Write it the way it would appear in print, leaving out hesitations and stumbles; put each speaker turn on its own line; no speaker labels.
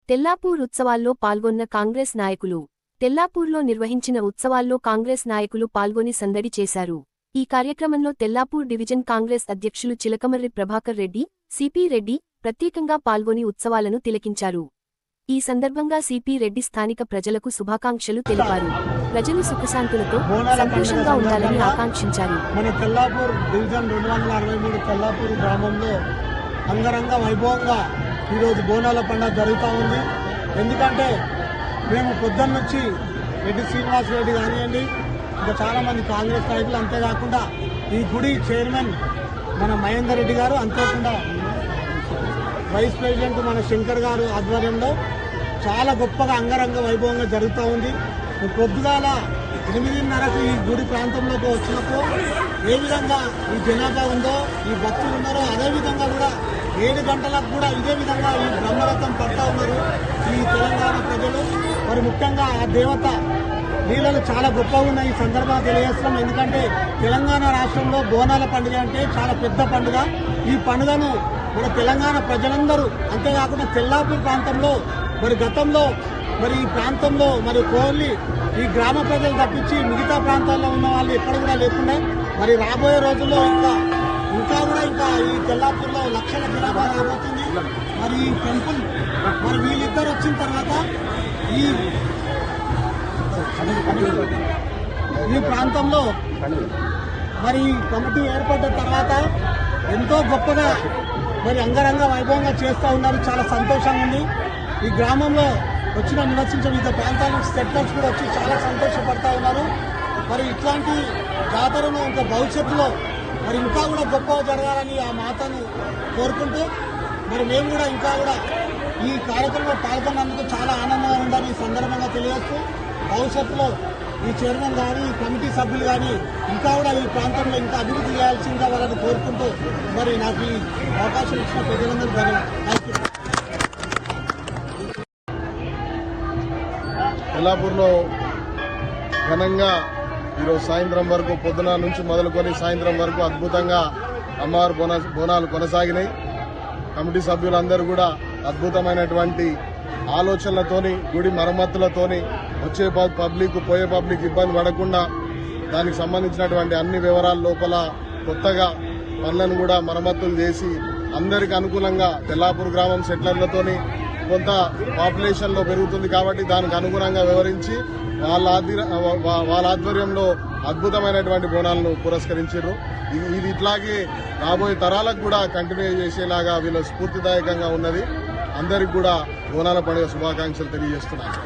తెల్లాపూర్ ఉత్సవాల్లో పాల్గొన్న కాంగ్రెస్ నాయకులు. తెల్లాపూర్లో నిర్వహించిన ఉత్సవాల్లో కాంగ్రెస్ నాయకులు పాల్గొని సందడి చేశారు. ఈ కార్యక్రమంలో తెల్లాపూర్ డివిజన్ కాంగ్రెస్ అధ్యక్షులు చిలకమర్రి ప్రభాకర్ రెడ్డి, సిపి రెడ్డి ప్రత్యేకంగా పాల్గొని ఉత్సవాలను తిలకించారు. ఈ సందర్భంగా సిపి రెడ్డి స్థానిక ప్రజలకు శుభాకాంక్షలు తెలిపారు. ప్రజలు సుఖశాంతులతో సంతోషంగా ఉండాలని ఆకాంక్షించారు.
మన తెల్లాపూర్ డివిజన్ 263 తెల్లాపూర్ గ్రామంలో అంగరంగ వైభవంగా ఈరోజు బోనాల పండుగ జరుగుతూ ఉంది. ఎందుకంటే మేము పొద్దున్న నుంచి రెడ్డి శ్రీనివాస్ రెడ్డి కానివ్వండి, ఇంకా చాలామంది కాంగ్రెస్ నాయకులు, అంతేకాకుండా ఈ గుడి చైర్మన్ మన మహేందర్ రెడ్డి గారు, అంతేకాకుండా వైస్ ప్రెసిడెంట్ మన శంకర్ గారు ఆధ్వర్యంలో చాలా గొప్పగా అంగరంగ వైభవంగా జరుగుతూ ఉంది. పొద్దుగాల 8:30కు ఈ గుడి ప్రాంతంలోకి వచ్చినప్పుడు ఏ విధంగా ఈ జనాభా ఉందో, ఈ భక్తులు ఉన్నారో, అదేవిధంగా కూడా 7 గంటలకు కూడా ఇదే విధంగా ఈ బ్రహ్మరథం పడతా ఉన్నారు ఈ తెలంగాణ ప్రజలు. మరి ముఖ్యంగా ఆ దేవత లీలలు చాలా గొప్పగా ఉన్నాయి. ఈ సందర్భంగా తెలియజేస్తున్నాం. ఎందుకంటే తెలంగాణ రాష్ట్రంలో బోనాల పండుగ అంటే చాలా పెద్ద పండుగ. ఈ పండుగను మన తెలంగాణ ప్రజలందరూ, అంతేకాకుండా తెల్లాపూర్ ప్రాంతంలో మరి గతంలో మరి ఈ ప్రాంతంలో మరి ఓన్లీ ఈ గ్రామ ప్రజలు తప్పించి మిగతా ప్రాంతాల్లో ఉన్న వాళ్ళు ఎక్కడ కూడా లేకుండా మరి రాబోయే రోజుల్లో ఇంకా ఈ తెల్లాపూర్లో లక్షల జనాభా రాబోతుంది. మరి ఈ టెంపుల్ మరి వీళ్ళిద్దరు వచ్చిన తర్వాత ఈ ప్రాంతంలో మరి కమిటీ ఏర్పడిన తర్వాత ఎంతో గొప్పగా మరి అంగరంగ వైభవంగా చేస్తూ ఉన్నారు. చాలా సంతోషంగా ఉంది. ఈ గ్రామంలో నివసించే వివిధ ప్రాంతాల నుంచి సెటిలర్స్ కూడా వచ్చి చాలా సంతోషపడతా ఉన్నారు. మరి ఇట్లాంటి జాతరను ఇంకా భవిష్యత్తులో మరి ఇంకా కూడా గొప్పగా జరగాలని ఆ మాతను కోరుకుంటూ మరి మేము కూడా ఇంకా కూడా ఈ కార్యక్రమంలో పాల్గొన్నందుకు చాలా ఆనందంగా ఉందని ఈ సందర్భంగా తెలియజేస్తూ, భవిష్యత్తులో ఈ చైర్మన్ కానీ ఈ కమిటీ సభ్యులు కానీ ఇంకా కూడా ఈ ప్రాంతంలో ఇంకా అభివృద్ధి చేయాల్సిందిగా వాళ్ళని కోరుకుంటూ మరి నాకు ఈ అవకాశం ఇచ్చిన ప్రజలందరూ ధన్యవాదాలు.
తెల్లాపూర్లో ఘనంగా ఈరోజు సాయంత్రం వరకు, పొద్దున నుంచి మొదలుకొని సాయంత్రం వరకు అద్భుతంగా అమ్మవారి బోనాలు కొనసాగినాయి. కమిటీ సభ్యులందరూ కూడా అద్భుతమైనటువంటి ఆలోచనలతోని, గుడి మరమ్మతులతోని వచ్చే పబ్లిక్ పోయే పబ్లిక్ ఇబ్బంది పడకుండా దానికి సంబంధించినటువంటి అన్ని వివరాల లోపల కొత్తగా పనులను కూడా మరమ్మతులు చేసి అందరికి అనుకూలంగా తెల్లాపూర్ గ్రామం సెటిలర్లతోని కొంత పాపులేషన్లో పెరుగుతుంది కాబట్టి దానికి అనుగుణంగా వివరించి వాళ్ళ ఆధ్వర్యంలో అద్భుతమైనటువంటి బోనాలను పురస్కరించారు. ఇది ఇట్లాగే రాబోయే తరాలకు కూడా కంటిన్యూ చేసేలాగా వీళ్ళ స్ఫూర్తిదాయకంగా ఉన్నది. అందరికి కూడా బోనాల పండుగ శుభాకాంక్షలు తెలియజేస్తున్నారు.